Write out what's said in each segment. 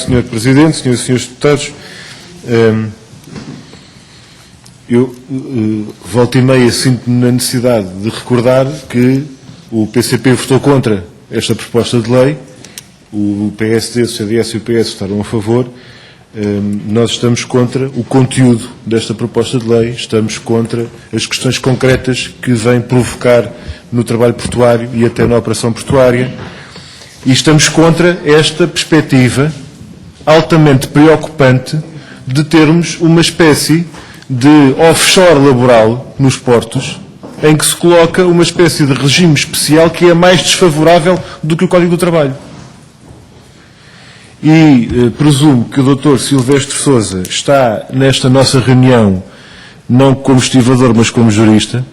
Sr. Presidente, Sras. e Srs. Deputados. Eu volta e meia sinto-me na necessidade de recordar que o PCP votou contra esta proposta de lei, o PSD, o CDS e o PS votaram a favor. Nós estamos contra o conteúdo desta proposta de lei, estamos contra as questões concretas que vem provocar no trabalho portuário e até na operação portuária, e estamos contra esta perspectiva altamente preocupante de termos uma espécie de offshore laboral nos portos, em que se coloca uma espécie de regime especial que é mais desfavorável do que o Código do Trabalho. E presumo que o Dr. Silvestre Sousa está nesta nossa reunião não como estivador, mas como jurista,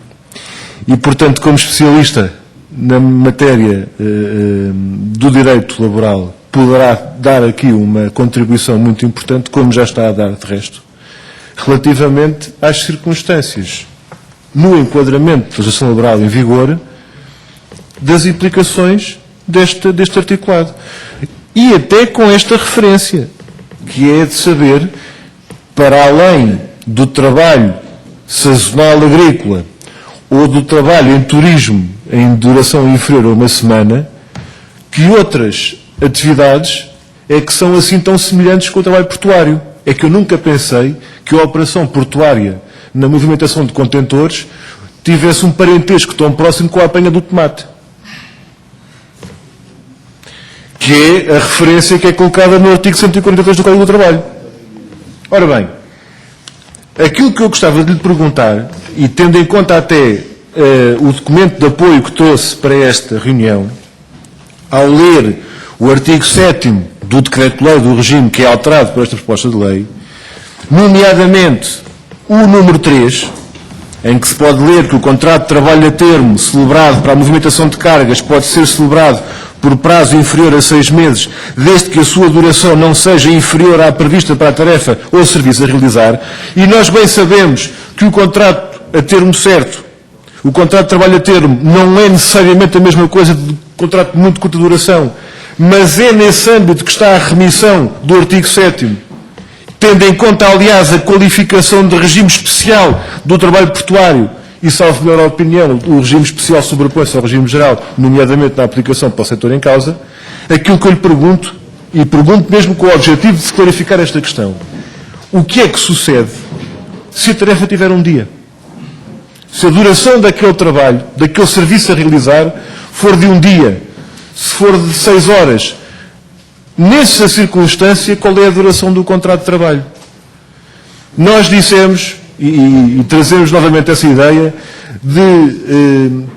e, portanto, como especialista na matéria do direito laboral, poderá dar aqui uma contribuição muito importante, como já está a dar de resto, relativamente às circunstâncias no enquadramento da legislação laboral em vigor das implicações deste articulado. E até com esta referência, que é de saber, para além do trabalho sazonal agrícola ou do trabalho em turismo em duração inferior a uma semana, que outras atividades é que são assim tão semelhantes com o trabalho portuário. É que eu nunca pensei que a operação portuária na movimentação de contentores tivesse um parentesco tão próximo com a apanha do tomate, que é a referência que é colocada no artigo 143 do Código do Trabalho. Ora bem, aquilo que eu gostava de lhe perguntar, e tendo em conta até o documento de apoio que trouxe para esta reunião, ao ler o artigo 7º do Decreto-Lei do regime que é alterado por esta proposta de lei, nomeadamente o número 3, em que se pode ler que o contrato de trabalho a termo celebrado para a movimentação de cargas pode ser celebrado por prazo inferior a 6 meses, desde que a sua duração não seja inferior à prevista para a tarefa ou serviço a realizar, e nós bem sabemos que o contrato a termo certo, o contrato de trabalho a termo, não é necessariamente a mesma coisa do contrato de muito curta duração, mas é nesse âmbito que está a remissão do artigo 7º, tendo em conta, aliás, a qualificação de regime especial do trabalho portuário, e, salvo melhor opinião, o regime especial sobrepõe-se ao regime geral, nomeadamente na aplicação para o setor em causa, aquilo que eu lhe pergunto, e pergunto mesmo com o objetivo de se clarificar esta questão: o que é que sucede se a tarefa tiver um dia? Se a duração daquele trabalho, daquele serviço a realizar, for de um dia, se for de 6 horas, nessa circunstância, qual é a duração do contrato de trabalho? Nós dissemos, e trazemos novamente essa ideia,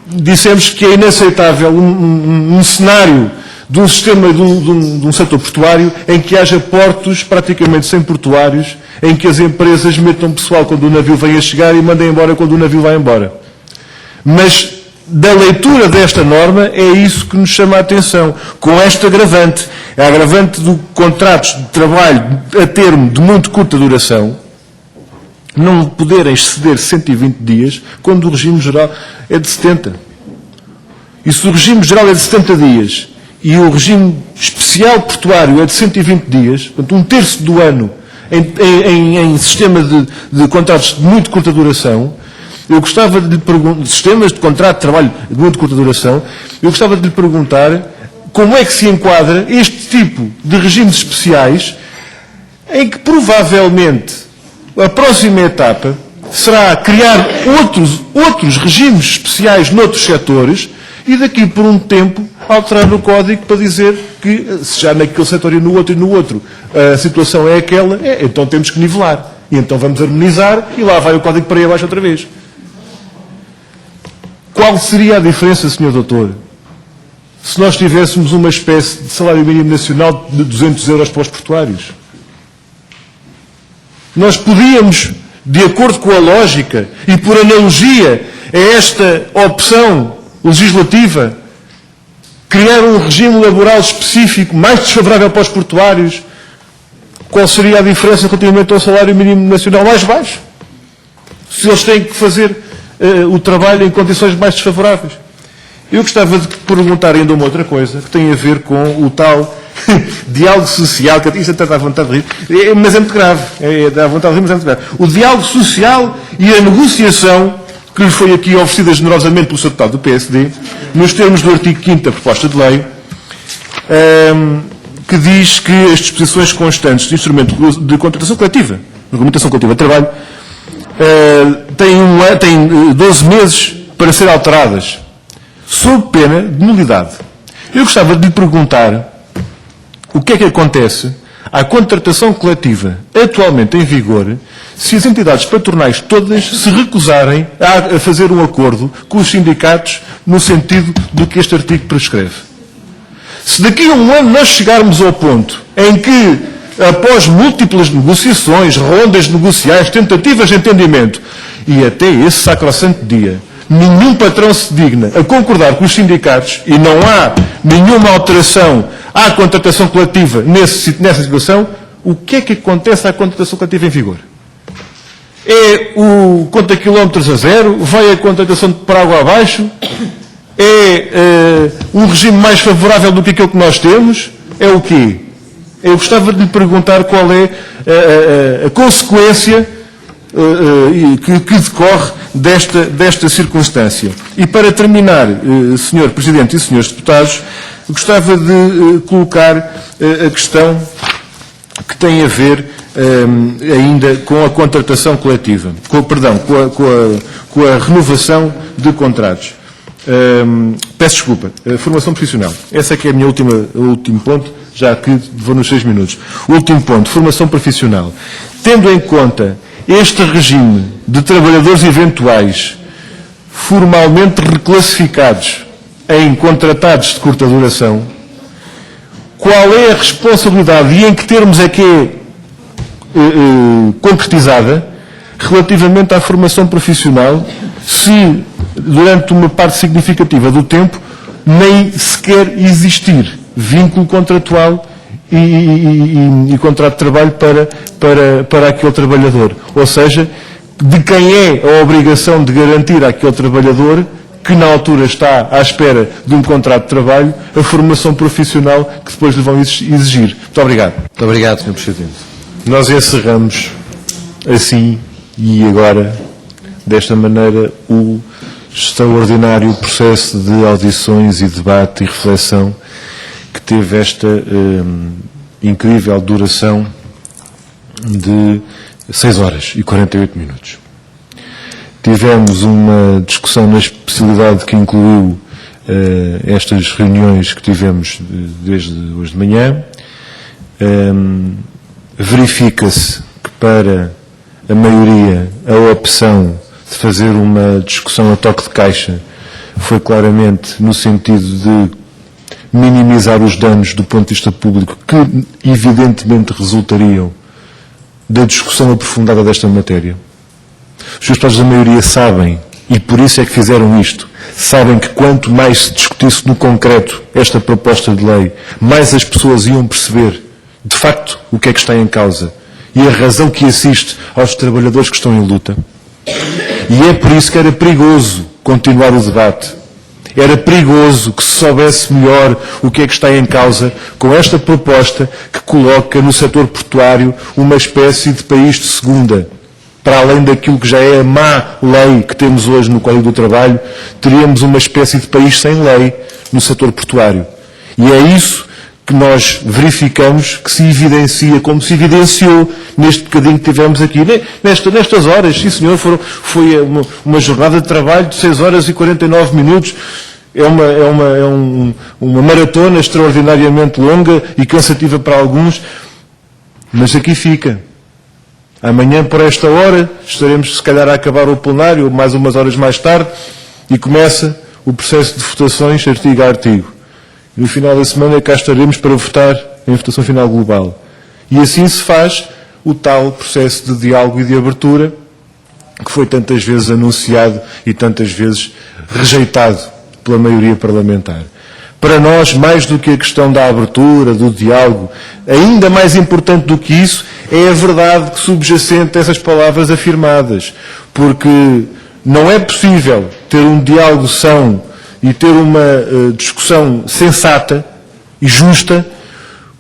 dissemos que é inaceitável um cenário de um sistema, de um setor portuário, em que haja portos praticamente sem portuários, em que as empresas metam pessoal quando o navio vem a chegar e mandem embora quando o navio vai embora. Mas, da leitura desta norma, é isso que nos chama a atenção, com esta agravante, a agravante de contratos de trabalho a termo de muito curta duração, não poderem exceder 120 dias, quando o regime geral é de 70. E se o regime geral é de 70 dias e o regime especial portuário é de 120 dias, portanto, um terço do ano em sistema de contratos de muito curta duração, eu gostava de lhe perguntar, sistemas de contrato de trabalho de muito curta duração, eu gostava de lhe perguntar como é que se enquadra este tipo de regimes especiais, em que provavelmente a próxima etapa será criar outros regimes especiais noutros setores e daqui por um tempo alterar o código para dizer que, se já naquele setor e no outro, a situação é aquela, então temos que nivelar. E então vamos harmonizar e lá vai o código para aí abaixo outra vez. Qual seria a diferença, Sr. Doutor, se nós tivéssemos uma espécie de salário mínimo nacional de 200 euros para os portuários? Nós podíamos, de acordo com a lógica e por analogia a esta opção legislativa, criar um regime laboral específico mais desfavorável para os portuários. Qual seria a diferença relativamente ao salário mínimo nacional mais baixo? Se eles têm que fazer o trabalho em condições mais desfavoráveis. Eu gostava de perguntar ainda uma outra coisa, que tem a ver com o tal diálogo social, que isto até dá vontade de rir, mas é muito grave, dá vontade de rir, mas é muito grave. O diálogo social e a negociação que lhe foi aqui oferecida generosamente pelo Sr. Deputado do PSD, nos termos do artigo 5º da proposta de lei, que diz que as disposições constantes de instrumento de contratação coletiva, regulamentação coletiva de trabalho, têm 12 meses para ser alteradas, sob pena de nulidade. Eu gostava de lhe perguntar o que é que acontece à contratação coletiva atualmente em vigor se as entidades patronais todas se recusarem a fazer um acordo com os sindicatos no sentido do que este artigo prescreve. Se daqui a um ano nós chegarmos ao ponto em que, após múltiplas negociações, rondas negociais, tentativas de entendimento, e até esse sacrosanto dia, nenhum patrão se digna a concordar com os sindicatos e não há nenhuma alteração à contratação coletiva nessa situação, o que é que acontece à contratação coletiva em vigor? É o conta quilómetros a zero? Vai a contratação por água abaixo? É um regime mais favorável do que aquele que nós temos? É o quê? Eu gostava de lhe perguntar qual é a consequência que decorre desta circunstância. E para terminar, Sr. Presidente e Srs. Deputados, gostava de colocar a questão que tem a ver ainda com a contratação coletiva, com a renovação de contratos. Peço desculpa, formação profissional. Esse é que é o último ponto, já que vou nos 6 minutos. O último ponto, formação profissional. Tendo em conta este regime de trabalhadores eventuais formalmente reclassificados em contratados de curta duração, qual é a responsabilidade e em que termos é que é concretizada relativamente à formação profissional, se durante uma parte significativa do tempo nem sequer existir vínculo contratual e contrato de trabalho para aquele trabalhador. Ou seja, de quem é a obrigação de garantir àquele trabalhador que na altura está à espera de um contrato de trabalho a formação profissional que depois lhe vão exigir. Muito obrigado. Muito obrigado, Sr. Presidente. Nós encerramos assim e agora, desta maneira, o extraordinário processo de audições e debate e reflexão que teve esta incrível duração de 6 horas e 48 minutos. Tivemos uma discussão na especialidade que incluiu estas reuniões que tivemos desde hoje de manhã. Verifica-se que para a maioria a opção de fazer uma discussão a toque de caixa foi claramente no sentido de minimizar os danos do ponto de vista público que evidentemente resultariam da discussão aprofundada desta matéria. Os seus deputados da maioria sabem, e por isso é que fizeram isto, sabem que quanto mais se discutisse no concreto esta proposta de lei, mais as pessoas iam perceber, de facto, o que é que está em causa e a razão que assiste aos trabalhadores que estão em luta. E é por isso que era perigoso continuar o debate. Era perigoso que se soubesse melhor o que é que está em causa com esta proposta que coloca no setor portuário uma espécie de país de segunda. Para além daquilo que já é a má lei que temos hoje no Código do Trabalho, teríamos uma espécie de país sem lei no setor portuário. E é isso que nós verificamos que se evidencia, como se evidenciou neste bocadinho que tivemos aqui. Nestas horas, sim senhor, foi uma jornada de trabalho de 6 horas e 49 minutos. É uma maratona extraordinariamente longa e cansativa para alguns, mas aqui fica. Amanhã, por esta hora, estaremos se calhar a acabar o plenário, mais umas horas mais tarde, e começa o processo de votações artigo a artigo. E no final da semana cá estaremos para votar em votação final global. E assim se faz o tal processo de diálogo e de abertura que foi tantas vezes anunciado e tantas vezes rejeitado pela maioria parlamentar. Para nós, mais do que a questão da abertura, do diálogo, ainda mais importante do que isso, é a verdade que subjacente a essas palavras afirmadas. Porque não é possível ter um diálogo são e ter uma discussão sensata e justa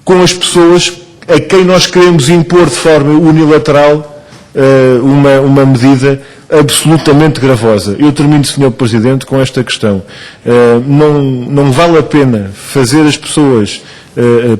com as pessoas a quem nós queremos impor de forma unilateral uma medida absolutamente gravosa. Eu termino, Sr. Presidente, com esta questão. Não vale a pena fazer as pessoas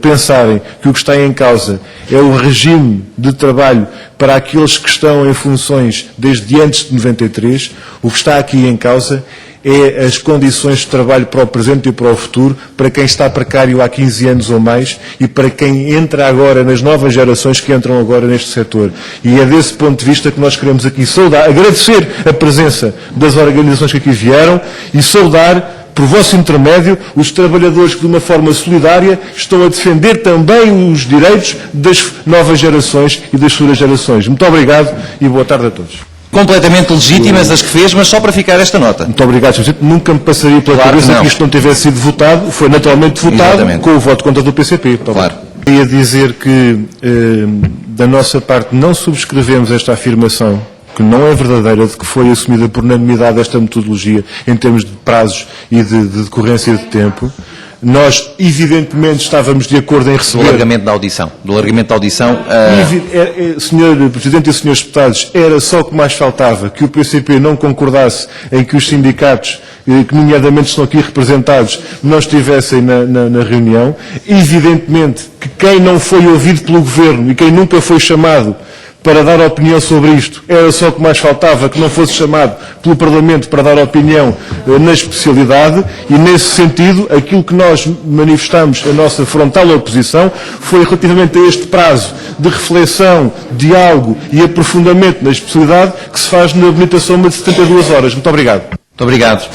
pensarem que o que está em causa é o regime de trabalho para aqueles que estão em funções desde antes de 93. O que está aqui em causa é as condições de trabalho para o presente e para o futuro, para quem está precário há 15 anos ou mais e para quem entra agora, nas novas gerações que entram agora neste setor. E é desse ponto de vista que nós queremos aqui saudar, agradecer a presença das organizações que aqui vieram e saudar, por vosso intermédio, os trabalhadores que de uma forma solidária estão a defender também os direitos das novas gerações e das futuras gerações. Muito obrigado e boa tarde a todos. Completamente legítimas as que fez, mas só para ficar esta nota. Muito obrigado, Sr. Presidente. Nunca me passaria pela cabeça que isto não tivesse sido votado. Foi naturalmente votado com o voto contra do PCP. Claro. Queria dizer que, da nossa parte, não subscrevemos esta afirmação, que não é verdadeira, de que foi assumida por unanimidade esta metodologia em termos de prazos e de decorrência de tempo. Nós, evidentemente, estávamos de acordo em receber... Do alargamento da audição. Sr. Presidente e Srs. Deputados, era só o que mais faltava que o PCP não concordasse em que os sindicatos, que nomeadamente estão aqui representados, não estivessem na reunião. Evidentemente que quem não foi ouvido pelo Governo e quem nunca foi chamado para dar opinião sobre isto, era só o que mais faltava que não fosse chamado pelo Parlamento para dar opinião na especialidade, e nesse sentido, aquilo que nós manifestamos, a nossa frontal oposição, foi relativamente a este prazo de reflexão, diálogo e aprofundamento na especialidade que se faz na habilitação de 72 horas. Muito obrigado. Muito obrigado.